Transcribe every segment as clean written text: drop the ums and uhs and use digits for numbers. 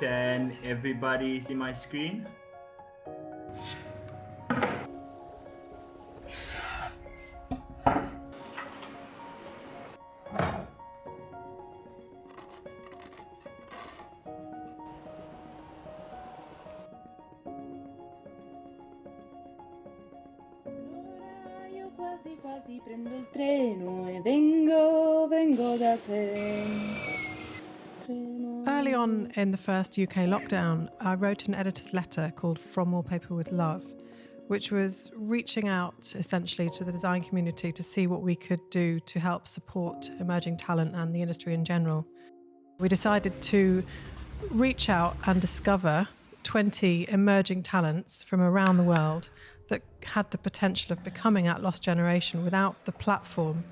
Can everybody see my screen? Quasi prendo il treno e vengo da te. Early on in the first UK lockdown, I wrote an editor's letter called From Wallpaper with Love, which was reaching out essentially to the design community to see what we could do to help support emerging talent and the industry in general. We decided to reach out and discover 20 emerging talents from around the world that had the potential of becoming that lost generation without the platform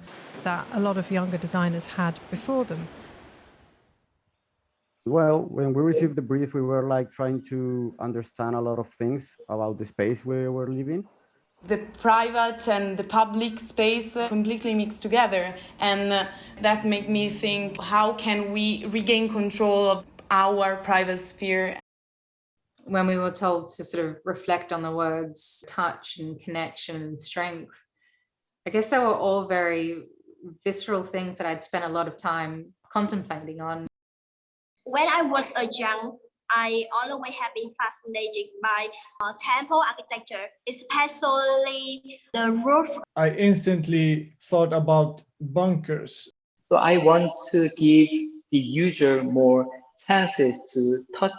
that a lot of younger designers had before them. Well, when we received the brief, we were like trying to understand a lot of things about the space we were living. The private and the public space completely mixed together, and that made me think, how can we regain control of our private sphere? When we were told to sort of reflect on the words touch and connection and strength, I guess they were all very visceral things that I'd spent a lot of time contemplating on. When I was young, I always have been fascinated by temple architecture, especially the roof. I instantly thought about bunkers. So I want to give the user more chances to touch,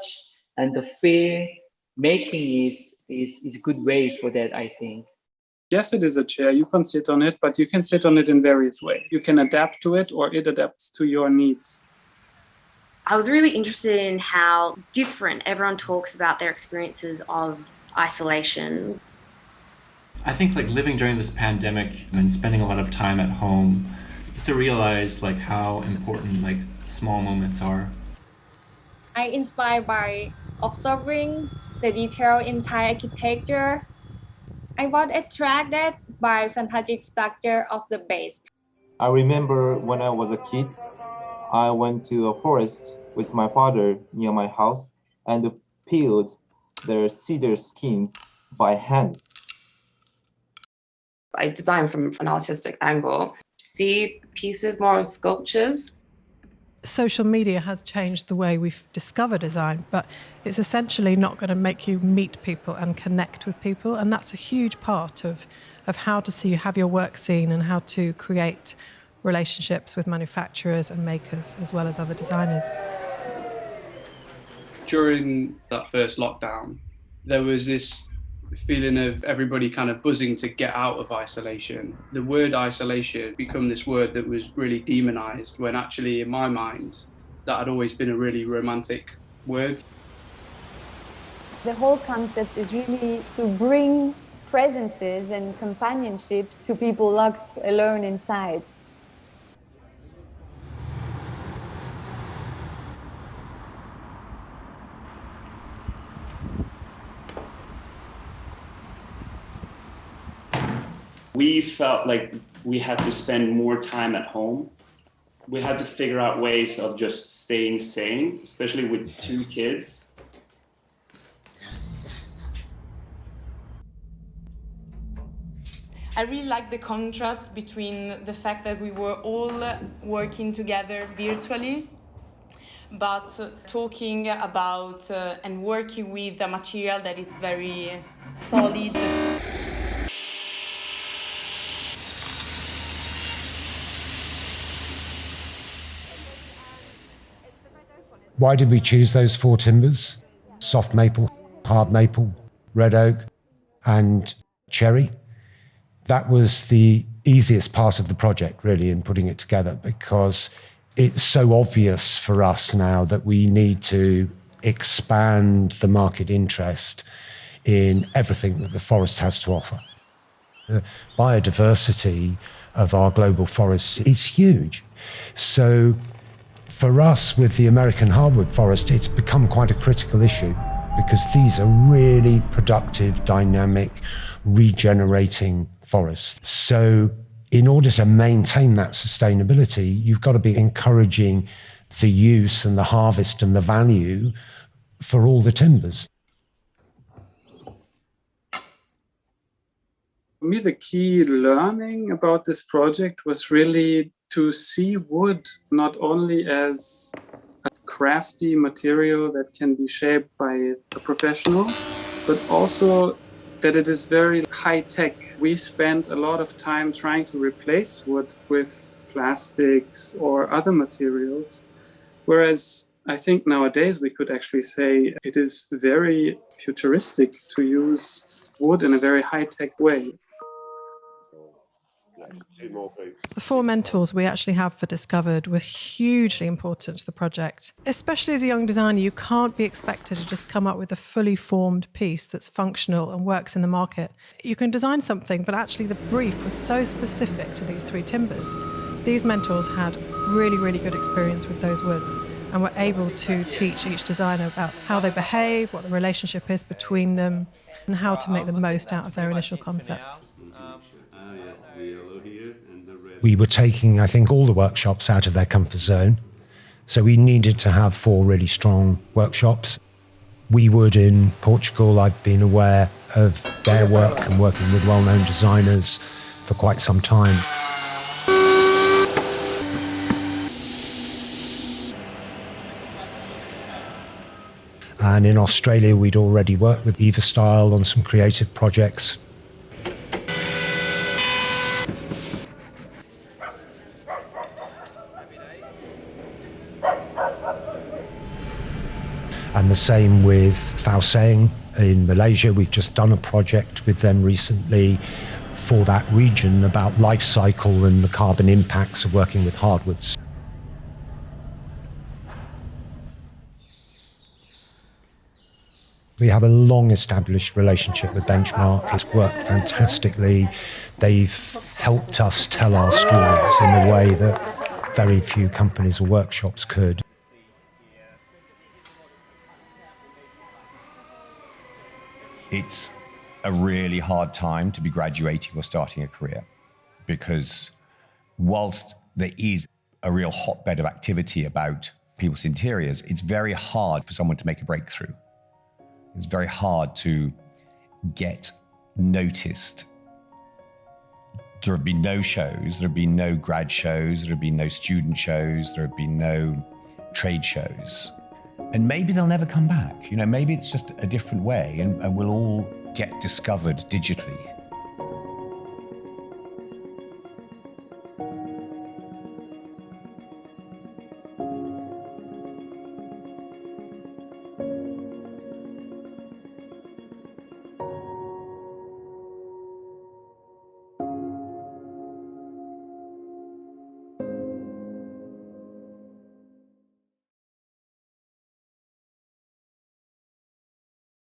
and the fear making is a good way for that, I think. Yes, it is a chair. You can sit on it, but you can sit on it in various ways. You can adapt to it, or it adapts to your needs. I was really interested in how different everyone talks about their experiences of isolation. I think like living during this pandemic and spending a lot of time at home, you get to realize like how important like small moments are. I'm inspired by observing the detail in Thai architecture. I was attracted by fantastic structure of the base. I remember when I was a kid, I went to a forest with my father near my house and peeled the cedar skins by hand. I design from an artistic angle, see pieces more as sculptures. Social media has changed the way we discover design, but it's essentially not going to make you meet people and connect with people, and that's a huge part of how to have your work seen and how to create relationships with manufacturers and makers as well as other designers. During that first lockdown, there was this feeling of everybody kind of buzzing to get out of isolation. The word isolation became this word that was really demonized, when actually in my mind that had always been a really romantic word. The whole concept is really to bring presences and companionship to people locked alone inside. We felt like we had to spend more time at home. We had to figure out ways of just staying sane, especially with 2 kids. I really like the contrast between the fact that we were all working together virtually, but talking about and working with a material that is very solid. Why did we choose those 4 timbers? Soft maple, hard maple, red oak, and cherry. That was the easiest part of the project, really, in putting it together, because it's so obvious for us now that we need to expand the market interest in everything that the forest has to offer. The biodiversity of our global forests is huge. So for us, with the American hardwood forest, it's become quite a critical issue, because these are really productive, dynamic, regenerating forests. So in order to maintain that sustainability, you've got to be encouraging the use and the harvest and the value for all the timbers. For me, the key learning about this project was really to see wood not only as a crafty material that can be shaped by a professional, but also that it is very high-tech. We spent a lot of time trying to replace wood with plastics or other materials, whereas I think nowadays we could actually say it is very futuristic to use wood in a very high-tech way. The 4 mentors we actually have for Discovered were hugely important to the project. Especially as a young designer, you can't be expected to just come up with a fully formed piece that's functional and works in the market. You can design something, but actually the brief was so specific to these 3 timbers. These mentors had really, really good experience with those woods and were able to teach each designer about how they behave, what the relationship is between them, and how to make the most out of their initial concepts. We were taking, I think, all the workshops out of their comfort zone. So we needed to have 4 really strong workshops. We would in Portugal, I've been aware of their work and working with well-known designers for quite some time. And in Australia, we'd already worked with Eva Style on some creative projects. And the same with Fauseng in Malaysia. We've just done a project with them recently for that region about life cycle and the carbon impacts of working with hardwoods. We have a long-established relationship with Benchmark. It's worked fantastically. They've helped us tell our stories in a way that very few companies or workshops could. It's a really hard time to be graduating or starting a career, because whilst there is a real hotbed of activity about people's interiors, it's very hard for someone to make a breakthrough. It's very hard to get noticed. There have been no shows, there have been no grad shows, there have been no student shows, there have been no trade shows. And maybe they'll never come back. Maybe it's just a different way and we'll all get discovered digitally.